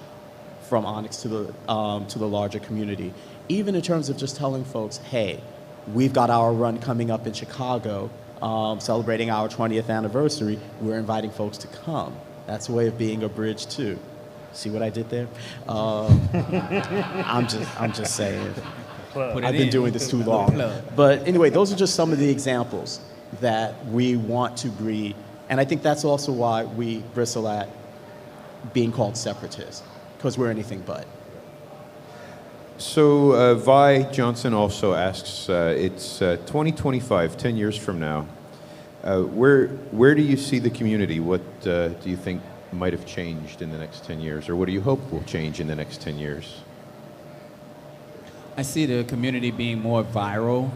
from Onyx to the larger community. Even in terms of just telling folks, hey, we've got our run coming up in Chicago, celebrating our 20th anniversary. We're inviting folks to come. That's a way of being a bridge too. See what I did there? I'm just saying. I've been doing this too long. But anyway, those are just some of the examples that we want to breed. And I think that's also why we bristle at being called separatists, because we're anything but. So Vi Johnson also asks, it's 2025, 10 years from now. Where do you see the community? What do you think might have changed in the next 10 years? Or what do you hope will change in the next 10 years? I see the community being more viral.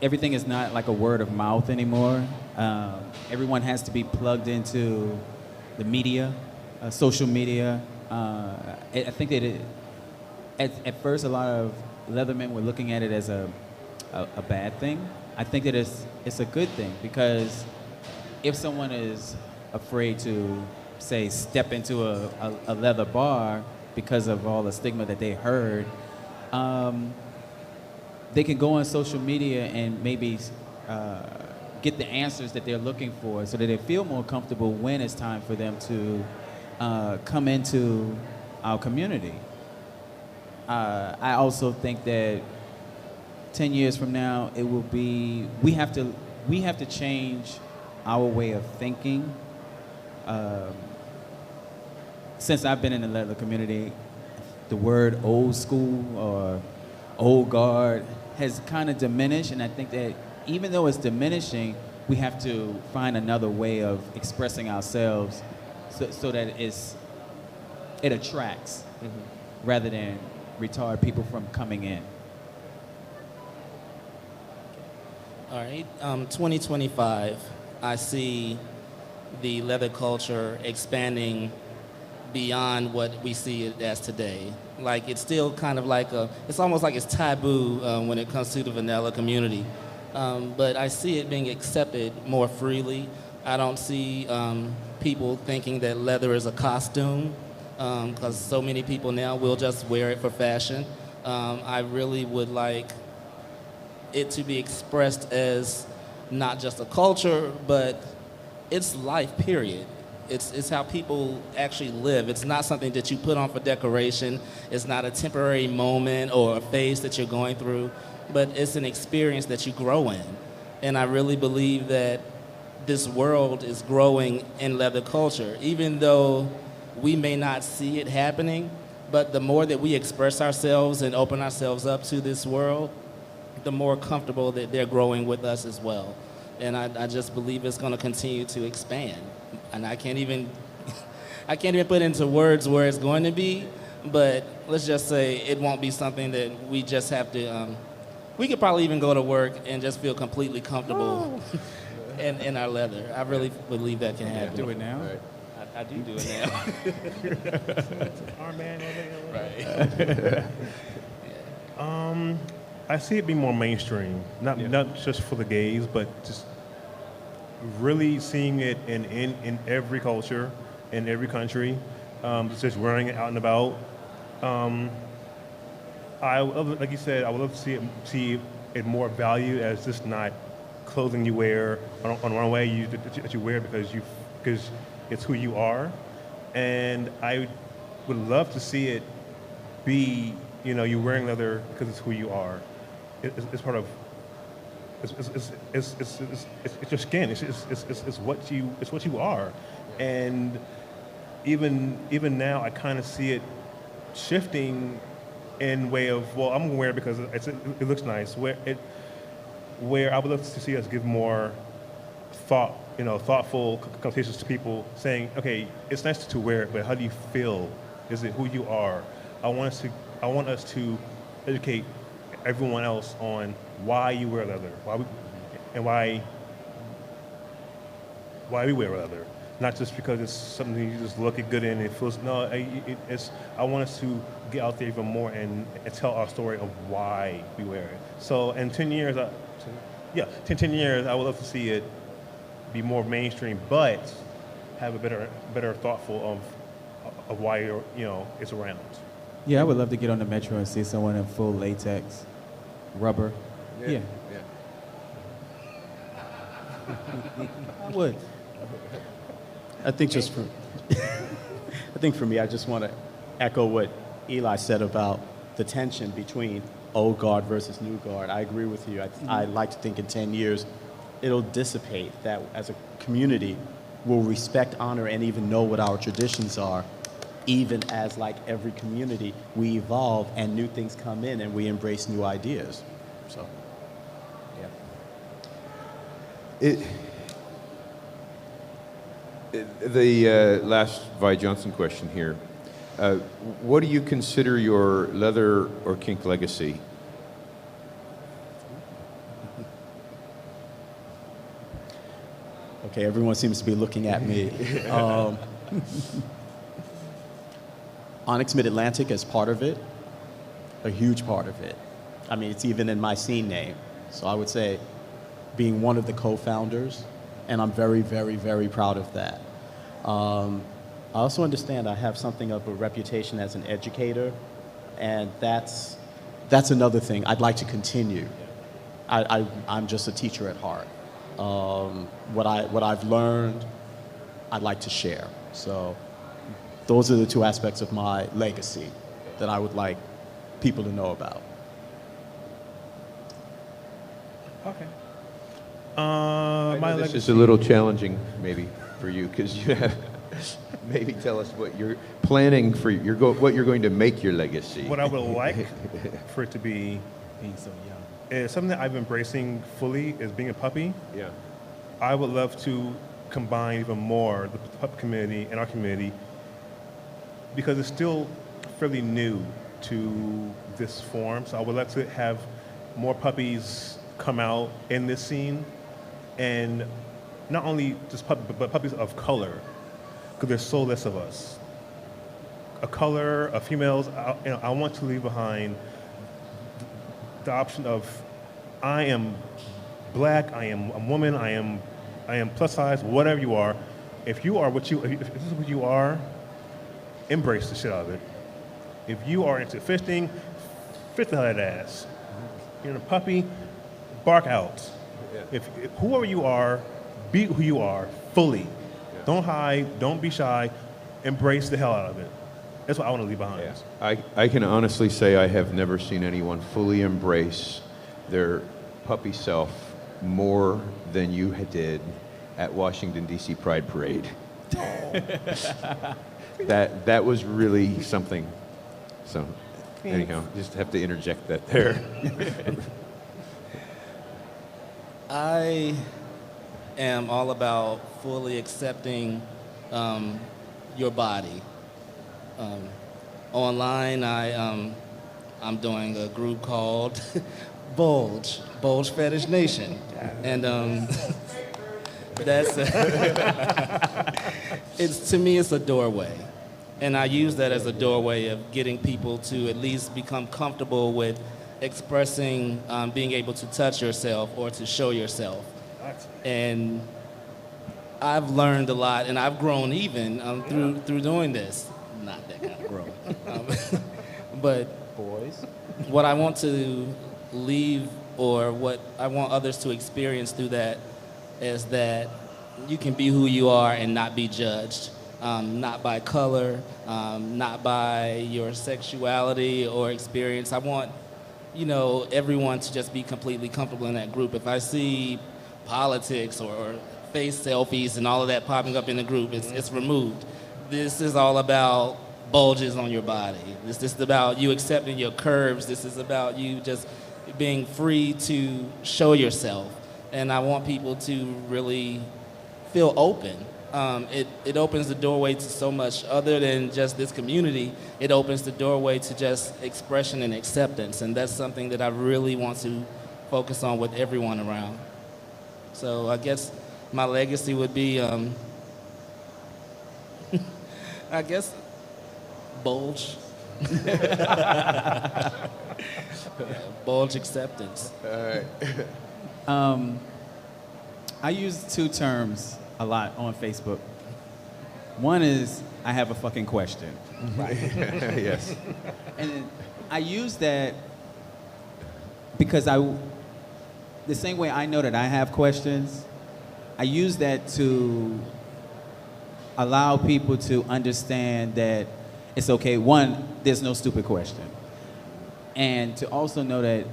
Everything is not like a word of mouth anymore. Everyone has to be plugged into the media, social media. I think that at first a lot of Leathermen were looking at it as a bad thing. I think that it's a good thing, because if someone is afraid to, say, step into a leather bar because of all the stigma that they heard, they can go on social media and maybe get the answers that they're looking for, so that they feel more comfortable when it's time for them to come into our community. I also think that 10 years from now, it will be, we have to change our way of thinking. Since I've been in the leather community, the word old school or old guard has kind of diminished, and I think that even though it's diminishing, we have to find another way of expressing ourselves so that it attracts rather than retard people from coming in. All right, 2025, I see the leather culture expanding beyond what we see it as today. Like, it's still kind of like it's almost like it's taboo when it comes to the vanilla community. But I see it being accepted more freely. I don't see people thinking that leather is a costume, because so many people now will just wear it for fashion. I really would like it to be expressed as not just a culture, but it's life, period. It's how people actually live. It's not something that you put on for decoration. It's not a temporary moment or a phase that you're going through, but it's an experience that you grow in. And I really believe that this world is growing in leather culture, even though we may not see it happening, but the more that we express ourselves and open ourselves up to this world, the more comfortable that they're growing with us as well. And I just believe it's going to continue to expand. And I can't even put into words where it's going to be, but let's just say it won't be something that we just have to, we could probably even go to work and just feel completely comfortable in our leather. I really believe that can happen. Do it now. Right. I do it now. Armband over Right. I see it being more mainstream, not just for the gays, but just really seeing it in every culture, in every country, just wearing it out and about. Like you said, I would love to see it more valued as just not clothing you wear on a runway that you wear because it's who you are, and I would love to see it be, you're wearing leather because it's who you are. It's part of. It's your skin. It's what you are, and even now I kind of see it shifting in way of, well, I'm gonna wear it because it looks nice. Where I would love to see us give more thought, thoughtful conversations to people, saying, okay, it's nice to wear it, but how do you feel? Is it who you are? I want us to educate everyone else on why you wear leather, why we wear leather, not just because it's something you just look good in. It feels I want us to get out there even more and tell our story of why we wear it. So in 10 years, 10 years, I would love to see it be more mainstream, but have a better thoughtful of why it's around. Yeah, I would love to get on the metro and see someone in full latex, rubber. Yeah. I would. I think for me, I just want to echo what Eli said about the tension between old guard versus new guard. I agree with you. I like to think in 10 years, it'll dissipate, that as a community, we'll respect, honor, and even know what our traditions are, even as, like every community, we evolve and new things come in and we embrace new ideas. So, yeah. The last Vi Johnson question here. What do you consider your leather or kink legacy? Okay, everyone seems to be looking at me. Onyx Mid-Atlantic is part of it, a huge part of it. I mean, it's even in my scene name. So I would say being one of the co-founders, and I'm very, very, very proud of that. I also understand I have something of a reputation as an educator, and that's another thing I'd like to continue. I'm just a teacher at heart. What I've learned, I'd like to share. So those are the two aspects of my legacy that I would like people to know about. Okay. I My know this legacy. is a little challenging, maybe, for you, because you have. Maybe tell us what you're planning for what you're going to make your legacy. What I would like for it to be Being so young. is something that I'm embracing fully is being a puppy. Yeah. I would love to combine even more the pup community and our community because it's still fairly new to this form. So I would like to have more puppies come out in this scene, and not only just but puppies of color, because there's so less of us. A color of females. I want to leave behind the option of I am black, I am a woman, I am plus size, whatever you are. If you are if this is what you are, embrace the shit out of it. If you are into fisting, fish the hell out of that ass. You're a puppy, bark out. Yeah. If whoever you are, be who you are fully. Yeah. Don't hide, don't be shy, embrace the hell out of it. That's what I want to leave behind. Yeah. I can honestly say I have never seen anyone fully embrace their puppy self more than you did at Washington, D.C. Pride Parade. That was really something. So, anyhow, just have to interject that there. I am all about fully accepting your body. Online, I'm doing a group called Bulge Fetish Nation, and that's to me it's a doorway, and I use that as a doorway of getting people to at least become comfortable with expressing, being able to touch yourself or to show yourself, and I've learned a lot, and I've grown even through doing this. Not that kind of growth, but Boys. what I want to leave, or what I want others to experience through that, is that you can be who you are and not be judged, not by color, not by your sexuality or experience. I want, everyone to just be completely comfortable in that group. If I see politics or face selfies and all of that popping up in the group, it's removed. This is all about bulges on your body. This is about you accepting your curves. This is about you just being free to show yourself. And I want people to really feel open. It opens the doorway to so much other than just this community. It opens the doorway to just expression and acceptance. And that's something that I really want to focus on with everyone around. So I guess my legacy would be, I guess, bulge. Bulge acceptance. All right. I use two terms a lot on Facebook. One is, I have a fucking question. Yes. And I use that because the same way I know that I have questions, I use that to allow people to understand that it's okay. One, there's no stupid question. And to also know that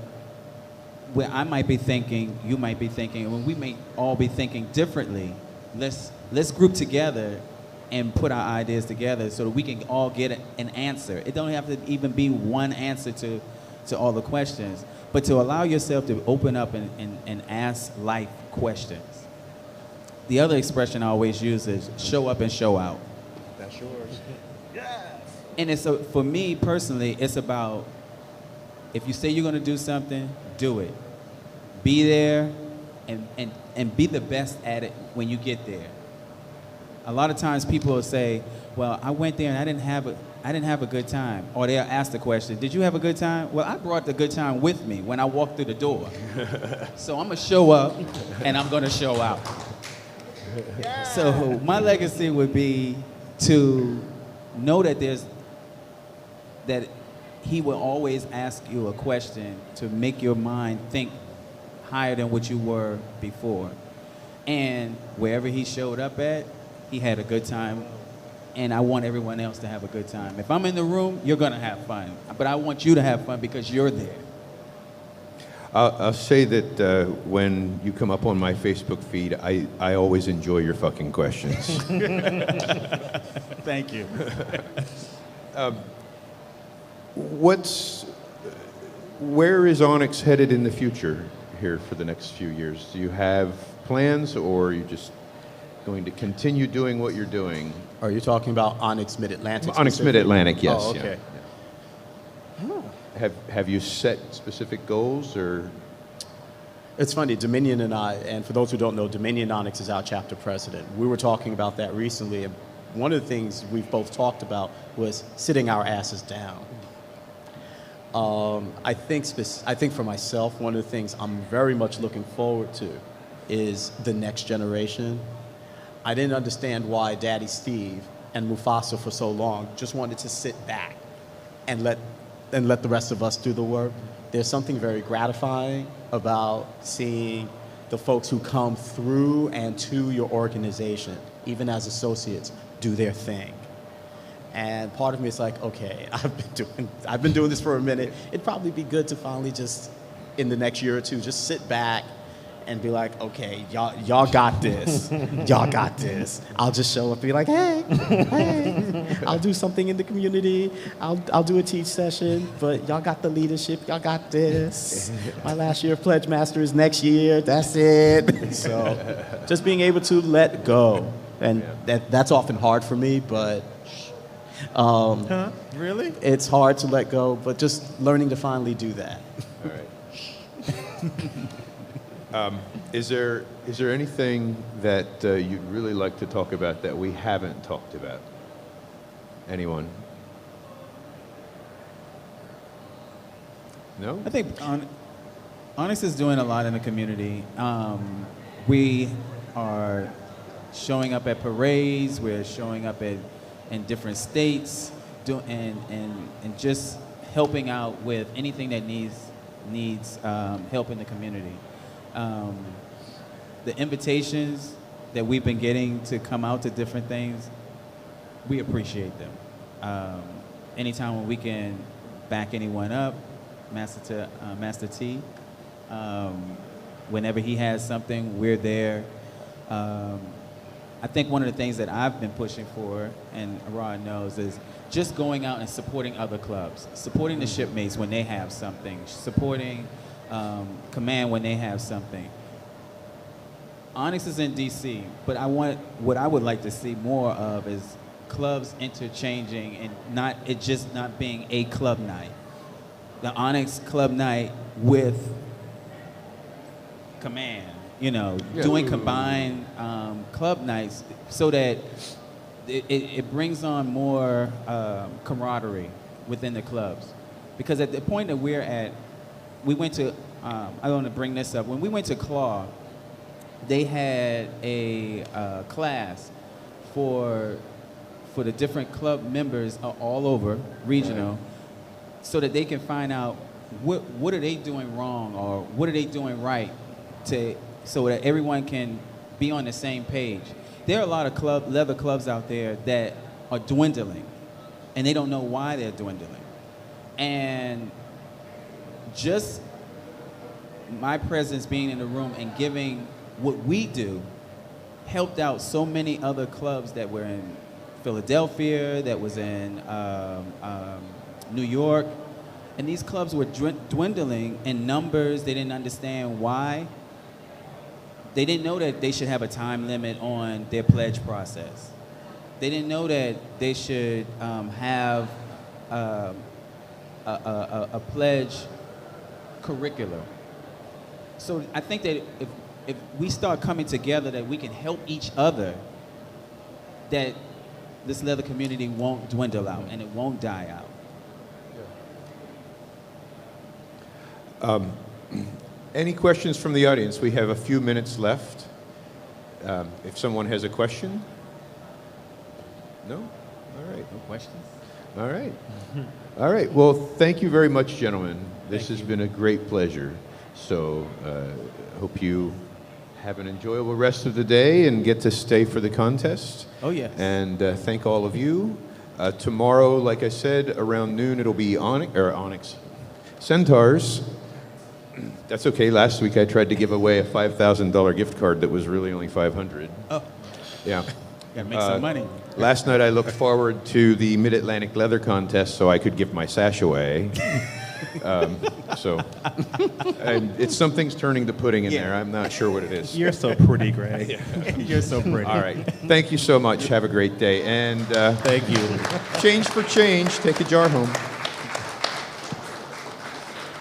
where I might be thinking, you might be thinking, and when we may all be thinking differently, let's group together and put our ideas together so that we can all get an answer. It don't have to even be one answer to all the questions, but to allow yourself to open up and ask life questions. The other expression I always use is show up and show out. That's yours. And for me personally, it's about, if you say you're gonna do something, do it. Be there and be the best at it when you get there. A lot of times people will say, well, I went there and I didn't have a good time. Or they'll ask the question, did you have a good time? Well, I brought the good time with me when I walked through the door. So I'm gonna show up and I'm gonna show out. Yeah. So my legacy would be to know that that he will always ask you a question to make your mind think higher than what you were before. And wherever he showed up at, he had a good time. And I want everyone else to have a good time. If I'm in the room, you're gonna have fun. But I want you to have fun because you're there. I'll say that when you come up on my Facebook feed, I always enjoy your fucking questions. Thank you. Where is Onyx headed in the future here for the next few years? Do you have plans, or are you just going to continue doing what you're doing? Are you talking about Onyx Mid-Atlantic? Onyx specifically? Mid-Atlantic, yes. Oh, yeah, okay. yeah. Have you set specific goals, or? It's funny, Dominion and I, and for those who don't know, Dominion Onyx is our chapter president. We were talking about that recently, and one of the things we've both talked about was sitting our asses down. I think for myself, one of the things I'm very much looking forward to is the next generation. I didn't understand why Daddy Steve and Mufasa for so long just wanted to sit back and let the rest of us do the work. There's something very gratifying about seeing the folks who come through and to your organization, even as associates, do their thing. And part of me is like, okay, I've been doing this for a minute. It'd probably be good to finally just, in the next year or two, just sit back and be like, okay, y'all got this. Y'all got this. I'll just show up and be like, hey, I'll do something in the community. I'll do a teach session, but y'all got the leadership. Y'all got this. My last year of Pledge Master is next year. That's it. So just being able to let go. And that's often hard for me, but Really? it's hard to let go, but just learning to finally do that. All right. Is there anything that you'd really like to talk about that we haven't talked about? Anyone? No? I think Onyx is doing a lot in the community. We are showing up at parades. We're showing up in different states, and just helping out with anything that needs help in the community. The invitations that we've been getting to come out to different things, we appreciate them. Anytime when we can back anyone up, Master T, whenever he has something, we're there. I think one of the things that I've been pushing for, and Arad knows, is just going out and supporting other clubs, supporting the shipmates when they have something, supporting Command when they have something. Onyx is in DC, but what I would like to see more of is clubs interchanging and it just not being a club night. The Onyx club night with Command, doing combined club nights so that it brings on more camaraderie within the clubs. Because at the point that we're at, we went to, I want to bring this up, when we went to Claw, they had a class for the different club members all over, regional, so that they can find out what are they doing wrong or what are they doing right, so that everyone can be on the same page. There are a lot of leather clubs out there that are dwindling, and they don't know why they're dwindling. And just my presence being in the room and giving what we do helped out so many other clubs that were in Philadelphia, that was in New York. And these clubs were dwindling in numbers. They didn't understand why. They didn't know that they should have a time limit on their pledge process. They didn't know that they should have a pledge curriculum. So I think that if we start coming together, that we can help each other, that this leather community won't dwindle out and it won't die out. Any questions from the audience? We have a few minutes left. If someone has a question? No? All right. No questions? All right. All right. Well, thank you very much, gentlemen. This has been a great pleasure. So hope you have an enjoyable rest of the day and get to stay for the contest. Oh, yes. And thank all of you. Tomorrow, like I said, around noon, it'll be Onyx Centaurs That's okay. Last week I tried to give away a $5,000 gift card that was really only $500. Oh, Yeah. gotta make some money. Last night I looked forward to the Mid-Atlantic Leather Contest so I could give my sash away. And something's turning to pudding in there. I'm not sure what it is. You're so pretty, Greg. You're so pretty. All right. Thank you so much. Have a great day. And Thank you. change for change. Take a jar home.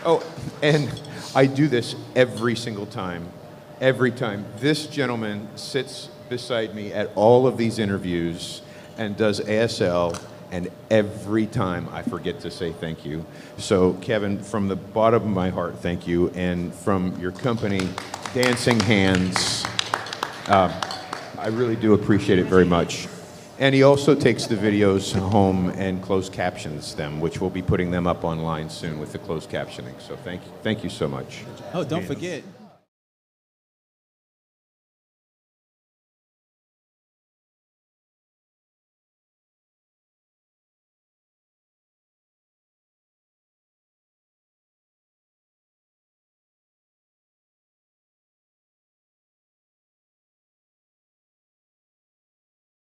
Oh, and I do this every single time. Every time. This gentleman sits beside me at all of these interviews and does ASL, and every time I forget to say thank you. So, Kevin, from the bottom of my heart, thank you. And from your company, Dancing Hands, I really do appreciate it very much. And he also takes the videos home and closed captions them, which we'll be putting them up online soon with the closed captioning. So thank you so much. Oh, don't forget,